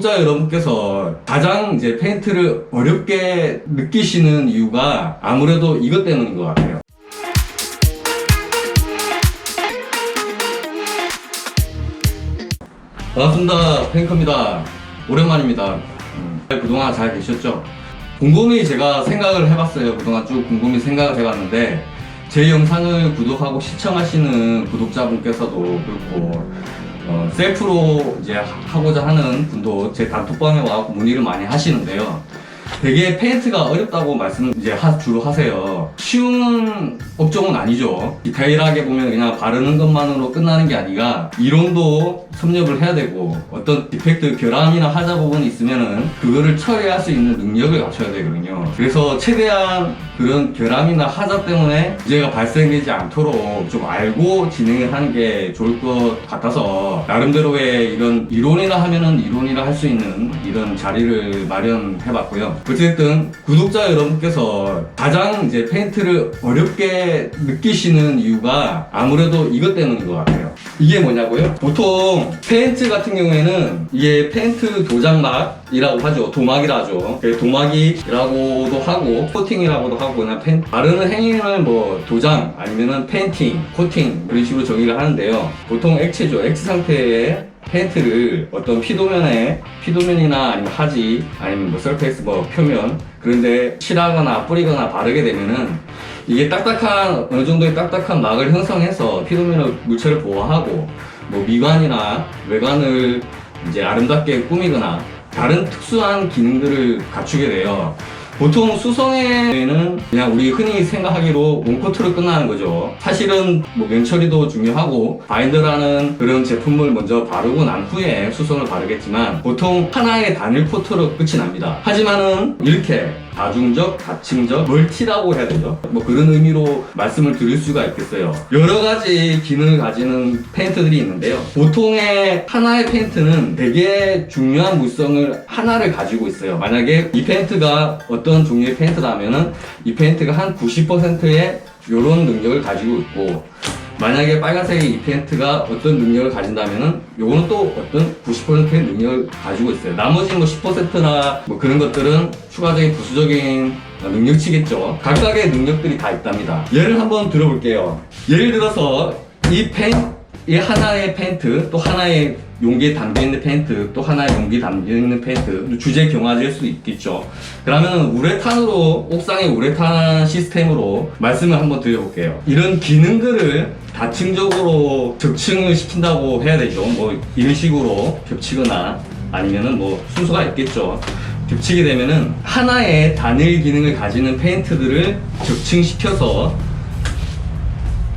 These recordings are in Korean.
구독자 여러분께서 가장 이제 페인트를 어렵게 느끼시는 이유가 아무래도 이것 때문인 것 같아요. 반갑습니다. 페인커입니다. 오랜만입니다. 그동안 잘 계셨죠? 곰곰이 제가 생각을 해봤어요. 그동안 쭉 곰곰이 생각을 해봤는데 제 영상을 구독하고 시청하시는 구독자분께서도 그렇고 셀프로 이제 하고자 하는 분도 제 단톡방에 와서 문의를 많이 하시는데요. 되게 페인트가 어렵다고 말씀 이제 주로 하세요. 쉬운 업종은 아니죠. 디테일하게 보면 그냥 바르는 것만으로 끝나는 게 아니라 이론도 섭렵을 해야 되고 어떤 디펙트 결함이나 하자 부분이 있으면은 그거를 처리할 수 있는 능력을 갖춰야 되거든요. 그래서 최대한 그런 결함이나 하자 때문에 문제가 발생되지 않도록 좀 알고 진행을 하는 게 좋을 것 같아서 나름대로의 이런 이론이라 하면은 이론이라 할 수 있는 이런 자리를 마련해 봤고요. 어쨌든 구독자 여러분께서 가장 이제 페인트를 어렵게 느끼시는 이유가 아무래도 이것 때문인 것 같아요. 이게 뭐냐고요? 보통 페인트 같은 경우에는 이게 페인트 도장막이라고 하죠. 도막이라 하죠. 도막이라고도 하고 코팅이라고도 하고 그냥 바르는 행위를 뭐 도장 아니면은 페인팅, 코팅 그런 식으로 정의를 하는데요. 보통 액체죠. 액체 상태의 페인트를 어떤 피도면이나 아니면 하지 아니면 뭐 서페이스 뭐 표면 그런데 칠하거나 뿌리거나 바르게 되면은 이게 딱딱한 어느 정도의 딱딱한 막을 형성해서 피도면을 물체를 보호하고 뭐 미관이나 외관을 이제 아름답게 꾸미거나 다른 특수한 기능들을 갖추게 돼요. 보통 수성에는 그냥 우리 흔히 생각하기로 원코트로 끝나는 거죠. 사실은 뭐 면처리도 중요하고 바인더라는 그런 제품을 먼저 바르고 난 후에 수성을 바르겠지만 보통 하나의 단일 코트로 끝이 납니다. 하지만은 이렇게 다중적, 다층적, 멀티라고 해야 되죠. 뭐 그런 의미로 말씀을 드릴 수가 있겠어요. 여러 가지 기능을 가지는 페인트들이 있는데요. 보통의 하나의 페인트는 되게 중요한 물성을 하나를 가지고 있어요. 만약에 이 페인트가 어떤 종류의 페인트라면은 이 페인트가 한 90%의 이런 능력을 가지고 있고 만약에 빨간색의 이 페인트가 어떤 능력을 가진다면은 요거는 또 어떤 90%의 능력을 가지고 있어요. 나머지 뭐 10%나 뭐 그런 것들은 추가적인 부수적인 능력치겠죠. 각각의 능력들이 다 있답니다. 예를 한번 들어볼게요. 예를 들어서 이 하나의 페인트, 또 하나의 용기에 담겨있는 페인트, 또 하나의 용기에 담겨있는 페인트, 주제 경화제일 수도 있겠죠. 그러면 우레탄으로, 옥상의 우레탄 시스템으로 말씀을 한번 드려볼게요. 이런 기능들을 다층적으로 적층을 시킨다고 해야 되죠. 뭐 이런 식으로 겹치거나 아니면은 뭐 순서가 있겠죠. 겹치게 되면은 하나의 단일 기능을 가지는 페인트들을 적층시켜서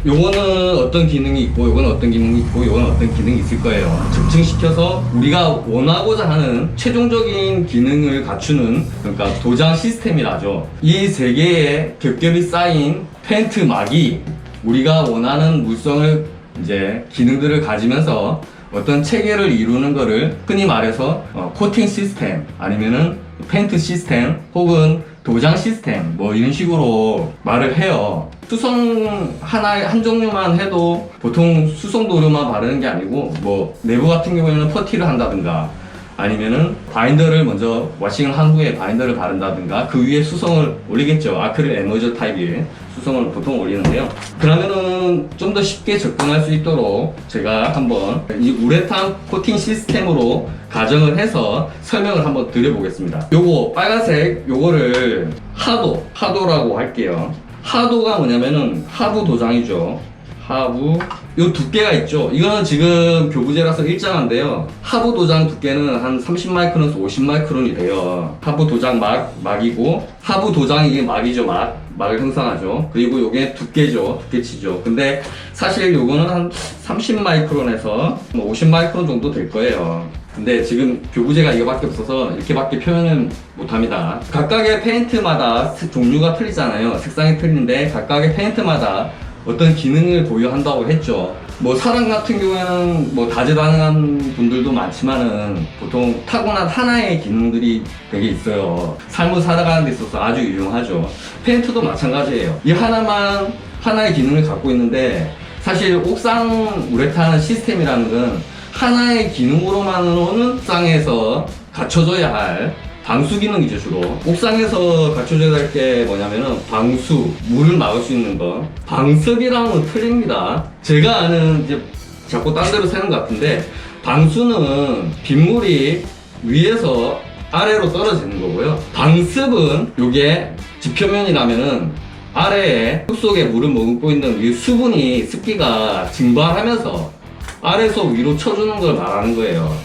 요거는 어떤 기능이 있고 요거는 어떤 기능이 있고 요거는 어떤 기능이 있을 거예요. 적층시켜서 우리가 원하고자 하는 최종적인 기능을 갖추는 그러니까 도장 시스템이라죠. 이 세 개의 겹겹이 쌓인 페인트 막이 우리가 원하는 물성을 이제 기능들을 가지면서 어떤 체계를 이루는 거를 흔히 말해서 코팅 시스템 아니면은 페인트 시스템 혹은 도장 시스템 뭐 이런 식으로 말을 해요. 수성 한 종류만 해도 보통 수성 도료만 바르는 게 아니고 뭐 내부 같은 경우에는 퍼티를 한다든가 아니면은 바인더를 먼저 워싱을 한 후에 바인더를 바른다든가 그 위에 수성을 올리겠죠. 아크릴 에머저 타입의 수성을 보통 올리는데요. 그러면은 좀 더 쉽게 접근할 수 있도록 제가 한번 이 우레탄 코팅 시스템으로 가정을 해서 설명을 한번 드려보겠습니다. 요거 빨간색 요거를 하도라고 할게요. 하도가 뭐냐면은 하부 도장이죠. 하부 요 두께가 있죠. 이거는 지금 교부제라서 일정한데요. 하부 도장 두께는 한 30마이크론에서 50마이크론이 돼요. 하부 도장 막이고 하부 도장이 이게 막이죠. 막을 형성하죠. 그리고 요게 두께죠. 두께치죠. 근데 사실 요거는 한 30마이크론에서 50마이크론 정도 될 거예요. 근데 지금 교부제가 이거밖에 없어서 이렇게밖에 표현을 못합니다. 각각의 페인트마다 종류가 틀리잖아요. 색상이 틀린데 각각의 페인트마다 어떤 기능을 보유한다고 했죠. 뭐 사람 같은 경우에는 뭐 다재다능한 분들도 많지만은 보통 타고난 하나의 기능들이 되게 있어요. 삶을 살아가는 데 있어서 아주 유용하죠. 페인트도 마찬가지예요. 이 하나의 기능을 갖고 있는데 사실 옥상 우레탄 시스템이라는 건 하나의 기능으로만으로는 옥상에서 갖춰줘야 할 방수 기능이죠. 주로 옥상에서 갖춰줘야 할 게 뭐냐면은 방수, 물을 막을 수 있는 거. 방석이랑은 틀립니다. 제가 아는 이제 자꾸 딴 데로 새는 것 같은데, 방수는 빗물이 위에서 아래로 떨어지는 거고요. 방습은 요게 지표면이라면은 아래에 흙속에 물을 머금고 있는 이 수분이, 습기가 증발하면서 아래에서 위로 쳐주는 걸 말하는 거예요.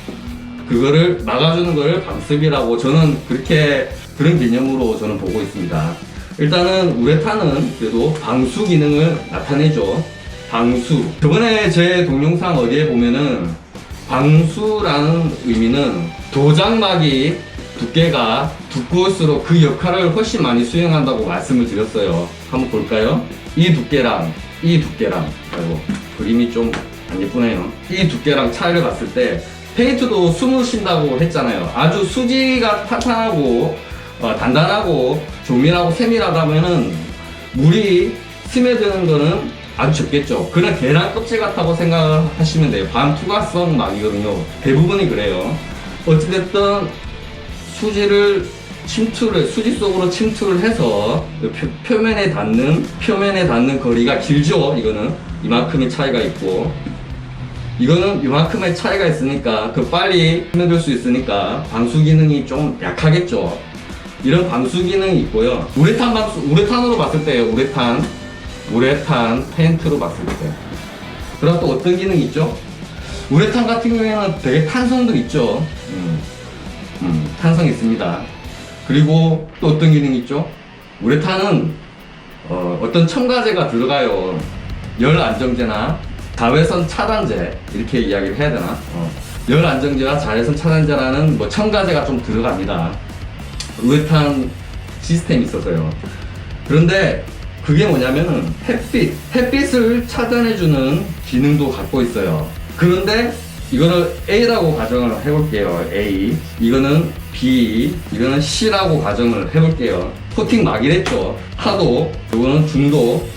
그거를 막아주는 걸 방습이라고, 저는 그런 개념으로 저는 보고 있습니다. 일단은 우레탄은 그래도 방수 기능을 나타내죠. 방수. 저번에 제 동영상 어디에 보면은 방수라는 의미는 도장막이 두께가 두꺼울수록 그 역할을 훨씬 많이 수행한다고 말씀을 드렸어요. 한번 볼까요? 이 두께랑 아이고 그림이 좀 안 예쁘네요. 이 두께랑 차이를 봤을 때 페인트도 숨을 쉰다고 했잖아요. 아주 수지가 탄탄하고 단단하고 조밀하고 세밀하다면은 물이 스며드는 거는 아주 적겠죠. 그냥 계란 껍질 같다고 생각하시면 돼요. 반투과성 막이거든요. 대부분이 그래요. 어찌됐든 수지 속으로 침투를 해서 표면에 닿는 거리가 길죠. 이거는 이만큼의 차이가 있고, 이거는 이만큼의 차이가 있으니까 빨리 스며들 수 있으니까 방수 기능이 좀 약하겠죠. 이런 방수 기능이 있고요. 우레탄으로 봤을 때요. 우레탄 페인트로 봤을 때. 그럼 또 어떤 기능이 있죠? 우레탄 같은 경우에는 되게 탄성도 있죠. 탄성 있습니다. 그리고 또 어떤 기능이 있죠? 우레탄은 어떤 첨가제가 들어가요. 열 안정제나 자외선 차단제, 이렇게 이야기를 해야 되나? 열 안정제와 자외선 차단제라는 첨가제가 좀 들어갑니다. 우레탄 시스템이 있어서요. 그런데 그게 뭐냐면은 햇빛을 차단해주는 기능도 갖고 있어요. 그런데 이거를 A라고 가정을 해볼게요. A. 이거는 B. 이거는 C라고 가정을 해볼게요. 코팅 막이랬죠. 하도, 요거는 중도,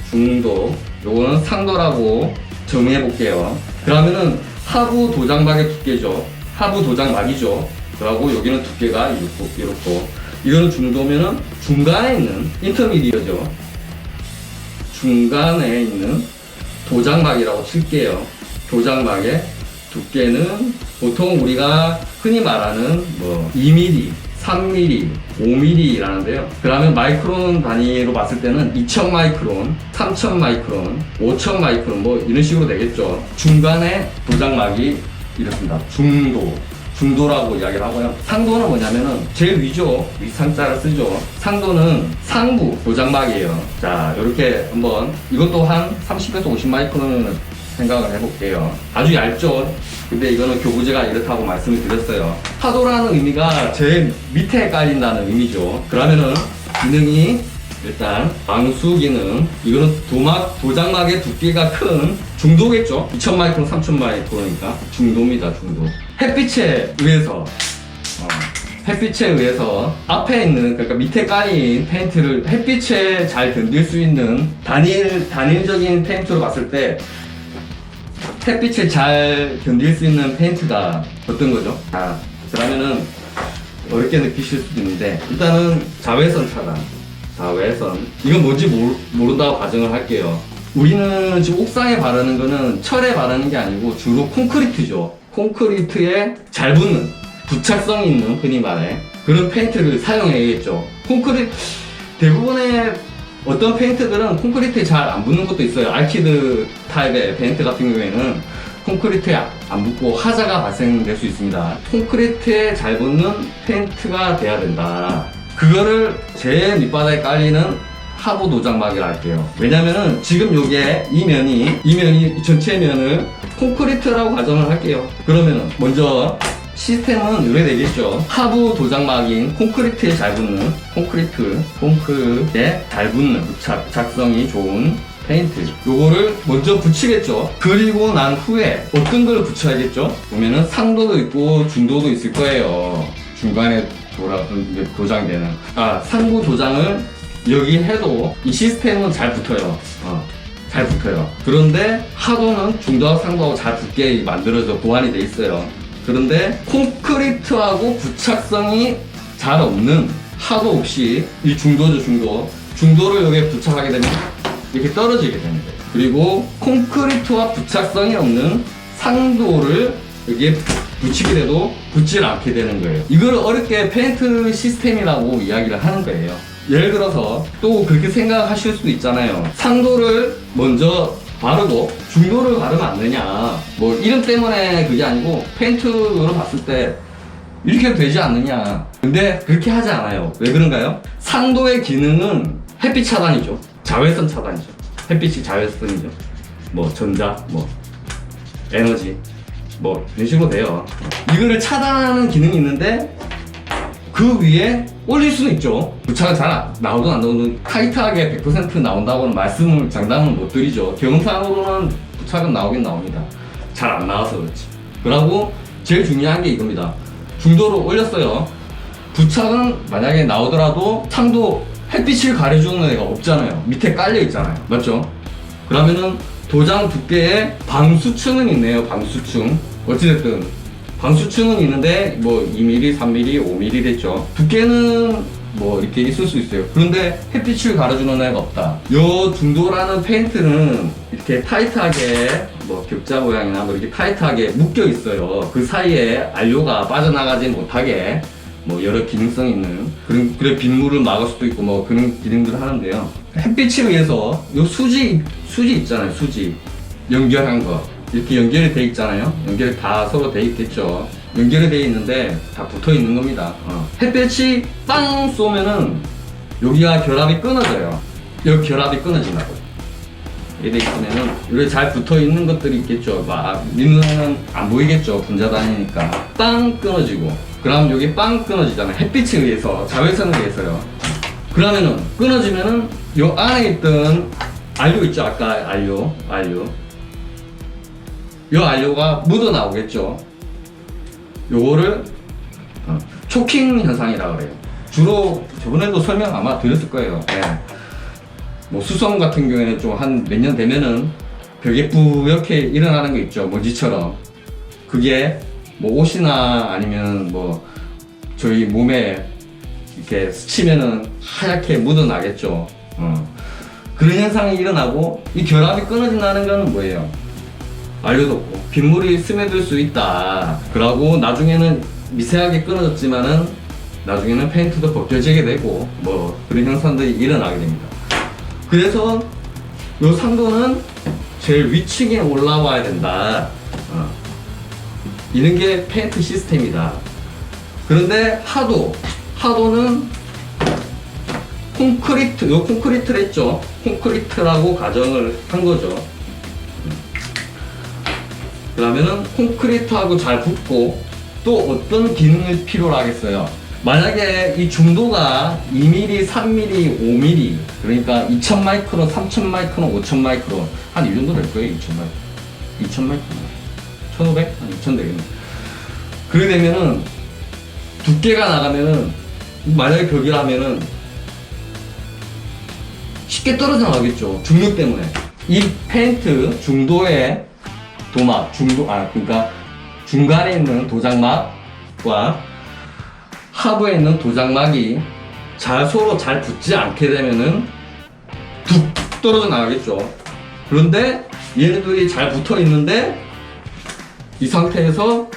요거는 상도라고 정의해볼게요. 그러면은 하부 도장막의 두께죠. 하부 도장막이죠. 그리고 여기는 두께가 이렇고, 이거는 중도면은 중간에 있는 인터미디어죠. 중간에 있는 도장막이라고 칠게요. 도장막의 두께는 보통 우리가 흔히 말하는 2mm, 3mm, 5mm라는데요. 그러면 마이크론 단위로 봤을 때는 2000 마이크론, 3000 마이크론, 5000 마이크론 이런 식으로 되겠죠. 중간에 도장막이 이렇습니다. 중도라고 이야기를 하고요. 상도는 뭐냐면은 제일 위죠. 윗상자를 쓰죠. 상도는 상부 도장막이에요. 자, 이렇게 한번 이것도 한 30에서 50 마이크론을 생각을 해볼게요. 아주 얇죠. 근데 이거는 교부제가 이렇다고 말씀을 드렸어요. 파도라는 의미가 제일 밑에 깔린다는 의미죠. 그러면은 기능이 일단 방수 기능, 이거는 도장막의 두께가 큰 중도겠죠. 2000 마이크론, 3000 마이크론이니까 중도입니다. 중도. 햇빛에 의해서 앞에 있는, 그러니까 밑에 깔린 페인트를 햇빛에 잘 견딜 수 있는 단일적인 페인트로 봤을 때 햇빛을 잘 견딜 수 있는 페인트가 어떤 거죠? 자, 그러면은 어렵게 느끼실 수도 있는데, 일단은 자외선 차단. 이건 뭔지 모른다고 가정을 할게요. 우리는 지금 옥상에 바르는 거는 철에 바르는 게 아니고 주로 콘크리트죠. 콘크리트에 잘 붙는, 부착성 있는, 흔히 말해 그런 페인트를 사용해야겠죠. 대부분의 어떤 페인트들은 콘크리트에 잘 안 붙는 것도 있어요. 알키드 타입의 페인트 같은 경우에는 콘크리트에 안 붙고 하자가 발생될 수 있습니다. 콘크리트에 잘 붙는 페인트가 돼야 된다. 그거를 제 밑바닥에 깔리는 하부 도장막이라 할게요. 왜냐면은 지금 이 면이 전체 면을 콘크리트라고 가정을 할게요. 그러면은 먼저 시스템은 이렇게 되겠죠. 하부 도장막인 콘크리트에 잘 붙는 콘크리트에 잘 붙는 부착성이 좋은 페인트, 요거를 먼저 붙이겠죠. 그리고 난 후에 어떤 걸 붙여야겠죠? 보면은 상도도 있고 중도도 있을 거예요. 중간에 도장되는 상부 도장을 여기 해도 이 시스템은 잘 붙어요. 잘 붙어요. 그런데 하도는 중도하고 상도하고 잘 붙게 만들어져 보완이 돼 있어요. 그런데 콘크리트하고 부착성이 잘 없는 하도 없이 이 중도죠, 중도를 여기에 부착하게 되면 이렇게 떨어지게 됩니다. 그리고 콘크리트와 부착성이 없는 상도를 여기에 붙이게 돼도 붙질 않게 되는 거예요. 이걸 어렵게 페인트 시스템이라고 이야기를 하는 거예요. 예를 들어서 또 그렇게 생각하실 수도 있잖아요. 상도를 먼저 바르고 중도를 바르면 안 되냐, 뭐 이름 때문에 그게 아니고 페인트로 봤을 때 이렇게 해도 되지 않느냐. 근데 그렇게 하지 않아요. 왜 그런가요? 상도의 기능은 햇빛 차단이죠. 자외선 차단이죠. 햇빛이 자외선이죠. 뭐 전자, 뭐 에너지, 뭐 이런 식으로 돼요. 이거를 차단하는 기능이 있는데 그 위에 올릴 수는 있죠. 부착은 잘 나오든 안 나오든 타이트하게 100% 나온다고는 말씀을 장담은 못 드리죠. 경험상으로는 부착은 나오긴 나옵니다. 잘 안 나와서 그렇지. 그리고 제일 중요한 게 이겁니다. 중도를 올렸어요. 부착은 만약에 나오더라도 상도 햇빛을 가려주는 애가 없잖아요. 밑에 깔려 있잖아요. 맞죠? 그러면은 도장 두께에 방수층은 있네요. 방수층. 어찌됐든 방수층은 있는데 뭐 2mm, 3mm, 5mm 됐죠. 두께는 뭐 이렇게 있을 수 있어요. 그런데 햇빛을 가려주는 애가 없다. 요 중도라는 페인트는 이렇게 타이트하게 뭐 격자 모양이나 뭐 이렇게 타이트하게 묶여 있어요. 그 사이에 안료가 빠져나가지 못하게 뭐 여러 기능성 있는 그래 빗물을 막을 수도 있고 뭐 그런 기능들을 하는데요. 햇빛을 위해서 요 수지 있잖아요. 수지 연결한 거 이렇게 연결이 돼 있잖아요. 연결이 다 서로 돼 있겠죠. 연결이 돼 있는데 다 붙어 있는 겁니다. 햇빛이 빵 쏘면은 여기가 결합이 끊어져요. 여기 결합이 끊어진다고. 이렇게 있으면은 여기 잘 붙어 있는 것들이 있겠죠. 막 민눈에는 안 보이겠죠. 분자단이니까 빵 끊어지고. 그럼 여기 빵 끊어지잖아요. 햇빛에 의해서, 자외선에 의해서요. 그러면은 끊어지면은 요 안에 있던 안료 있죠. 아까 안료. 요 안료가 묻어 나오겠죠. 요거를 초킹 현상이라고 그래요. 주로 저번에도 설명 아마 드렸을 거예요. 네. 뭐 수성 같은 경우에는 좀 한 몇 년 되면은 벽에 뿌옇게 일어나는 거 있죠. 먼지처럼. 그게 뭐 옷이나 아니면 뭐 저희 몸에 이렇게 스치면은 하얗게 묻어나겠죠. 그런 현상이 일어나고 이 결합이 끊어진다는 건 뭐예요? 안료도 없고 빗물이 스며들 수 있다. 그러고 나중에는 미세하게 끊어졌지만은 나중에는 페인트도 벗겨지게 되고 뭐 그런 현상들이 일어나게 됩니다. 그래서 요 상도는 제일 위층에 올라와야 된다. 이런 게 페인트 시스템이다. 그런데 하도는 콘크리트, 요 콘크리트를 했죠. 콘크리트라고 가정을 한 거죠. 그러면은 콘크리트하고 잘 붙고 또 어떤 기능을 필요로 하겠어요? 만약에 이 중도가 2mm, 3mm, 5mm 그러니까 2000마이크론, 3000마이크론, 5000마이크론 한 이 정도 될 거예요. 2000마이크론 2000마이크론 1500? 한 2000 되겠네. 그렇게 되면은 두께가 나가면은 만약에 벽이라면은 쉽게 떨어져 나가겠죠. 중력 때문에. 이 페인트 중도의 도막, 그러니까 중간에 있는 도장막과 하부에 있는 도장막이 서로 잘 붙지 않게 되면은 툭 떨어져 나가겠죠. 그런데 얘네들이 잘 붙어 있는데 이 상태에서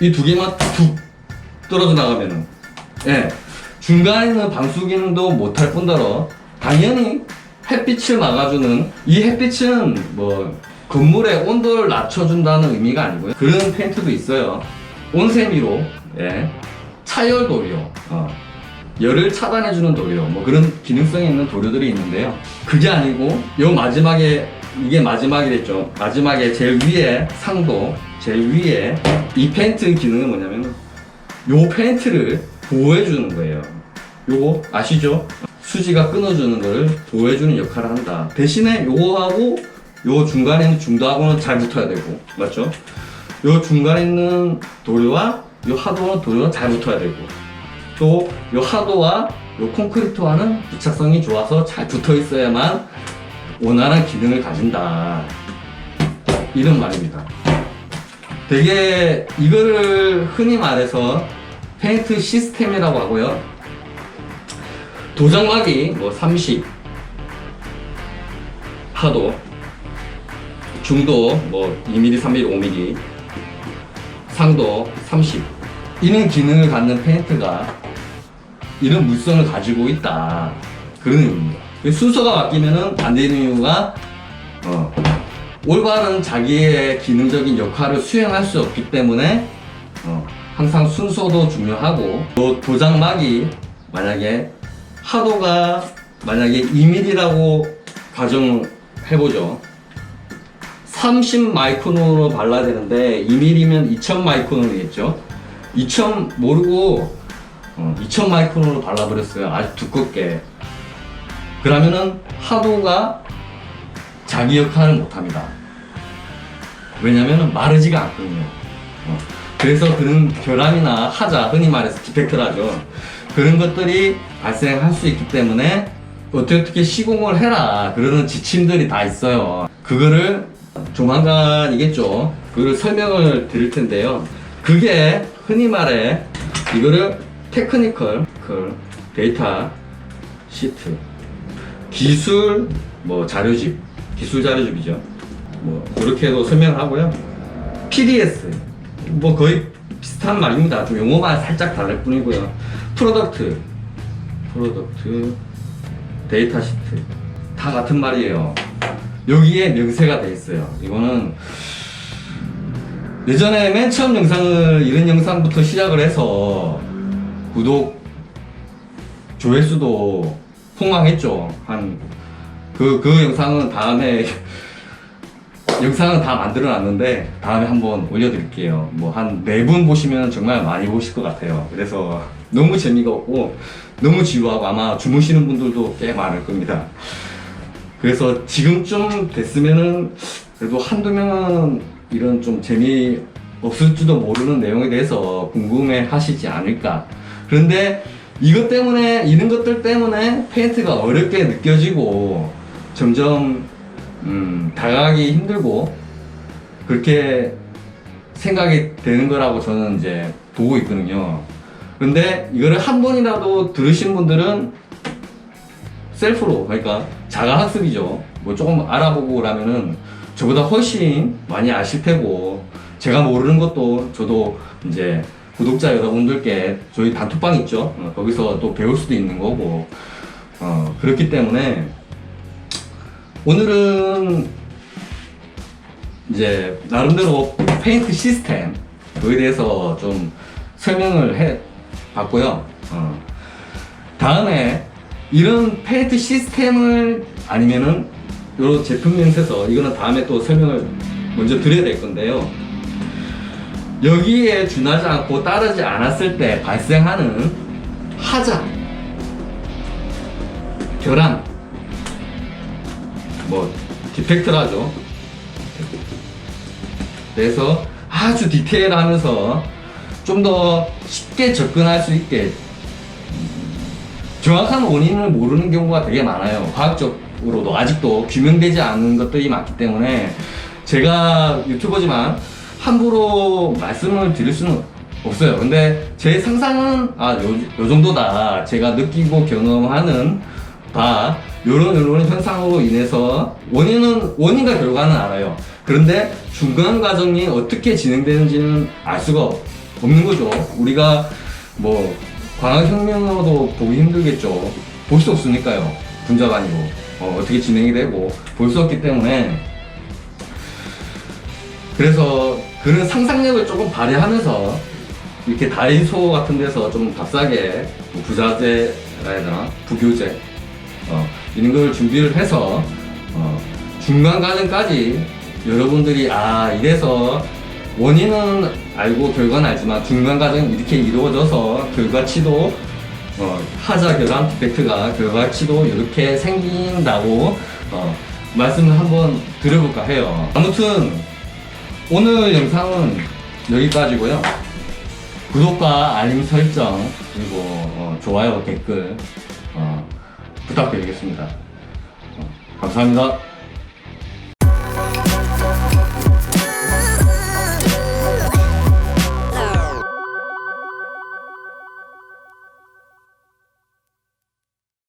이 두 개만 툭 떨어져 나가면은 중간에 있는 방수 기능도 못할 뿐더러 당연히 햇빛을 막아주는 이 햇빛은 뭐 건물의 온도를 낮춰준다는 의미가 아니고요. 그런 페인트도 있어요. 온세미로 차열 도료, 열을 차단해주는 도료, 뭐 그런 기능성이 있는 도료들이 있는데요. 그게 아니고 이게 마지막이랬죠. 마지막에 제일 위에 상도, 제일 위에 이 페인트 기능은 뭐냐면 요 페인트를 보호해주는 거예요. 요거 아시죠? 수지가 끊어주는 걸 보호해주는 역할을 한다. 대신에 요거하고 요 중간에 있는 중도하고는 잘 붙어야 되고, 맞죠? 요 중간에 있는 도료와 요 하도와 도료가 잘 붙어야 되고, 또 요 하도와 요 콘크리트와는 부착성이 좋아서 잘 붙어 있어야만 원활한 기능을 가진다. 이런 말입니다. 되게 이거를 흔히 말해서 페인트 시스템이라고 하고요. 도장막이 뭐 30, 하도, 중도 뭐 2mm, 3mm, 5mm, 상도 30 이런 기능을 갖는 페인트가 이런 물성을 가지고 있다. 그런 의미입니다. 순서가 바뀌면은 안 되는 이유가 올바른 자기의 기능적인 역할을 수행할 수 없기 때문에 항상 순서도 중요하고, 또 도장막이 만약에 하도가 만약에 2mm라고 가정해보죠. 30 마이크론으로 발라야 되는데 2mm면 2000 마이크론이겠죠. 2000 모르고 2000 마이크론으로 발라버렸어요. 아주 두껍게. 그러면은 하도가 자기 역할을 못합니다. 왜냐면은 마르지가 않거든요. 그래서 그런 결함이나 하자, 흔히 말해서 디펙트라죠. 그런 것들이 발생할 수 있기 때문에 어떻게 시공을 해라 그러는 지침들이 다 있어요. 그거를 조만간이겠죠. 그걸 설명을 드릴 텐데요. 그게 흔히 말해 이거를 테크니컬 데이터 시트, 기술 뭐 자료집, 기술 자료집이죠. 뭐 그렇게도 설명을 하고요. PDS 뭐 거의 비슷한 말입니다. 좀 용어만 살짝 다를 뿐이고요. 프로덕트 데이터 시트 다 같은 말이에요. 여기에 명세가 돼 있어요. 이거는 예전에 맨 처음 영상을 이런 영상부터 시작을 해서 구독 조회수도 폭망했죠. 그 영상은 다음에 영상은 다 만들어 놨는데 다음에 한번 올려드릴게요. 뭐 한 4분 보시면 정말 많이 보실 것 같아요. 그래서 너무 재미가 없고 너무 지루하고 아마 주무시는 분들도 꽤 많을 겁니다. 그래서 지금쯤 됐으면은 그래도 한두 명은 이런 좀 재미없을지도 모르는 내용에 대해서 궁금해 하시지 않을까. 그런데 이것 때문에, 이런 것들 때문에 페인트가 어렵게 느껴지고 점점 다가가기 힘들고 그렇게 생각이 되는 거라고 저는 이제 보고 있거든요. 근데 이거를 한 번이라도 들으신 분들은 셀프로, 그러니까 자가학습이죠. 뭐 조금 알아보고 그러면은 저보다 훨씬 많이 아실 테고, 제가 모르는 것도 저도 이제 구독자 여러분들께 저희 단톡방 있죠. 거기서 또 배울 수도 있는 거고, 그렇기 때문에 오늘은 이제 나름대로 페인트 시스템 그에 대해서 좀 설명을 해 봤고요. 다음에 이런 페인트 시스템을 아니면은 이런 제품 명세서, 이거는 다음에 또 설명을 먼저 드려야 될 건데요. 여기에 준하지 않고 따르지 않았을 때 발생하는 하자, 결함, 뭐 디펙트라죠. 그래서 아주 디테일하면서 좀 더 쉽게 접근할 수 있게, 정확한 원인을 모르는 경우가 되게 많아요. 과학적으로도 아직도 규명되지 않은 것들이 많기 때문에 제가 유튜버지만 함부로 말씀을 드릴 수는 없어요. 근데 제 상상은 요 정도다. 제가 느끼고 경험하는 바 요런 현상으로 인해서 원인과 결과는 알아요. 그런데 중간 과정이 어떻게 진행되는지는 알 수가 없는 거죠. 우리가 뭐 광학혁명으로도 보기 힘들겠죠. 볼 수 없으니까요. 분자가 아니고 어떻게 진행이 되고 볼 수 없기 때문에, 그래서 그런 상상력을 조금 발휘하면서 이렇게 다이소 같은 데서 좀 값싸게 뭐 부자재라 해야 되나, 부교재 이런 걸 준비를 해서 중간 과정까지 여러분들이 이래서 원인은 알고 결과는 알지만 중간 과정이 이렇게 이루어져서 결과치도 하자, 결함, 디펙트가 결과치도 이렇게 생긴다고 말씀을 한번 드려볼까 해요. 아무튼 오늘 영상은 여기까지고요. 구독과 알림 설정 그리고 좋아요, 댓글 부탁드리겠습니다. 감사합니다.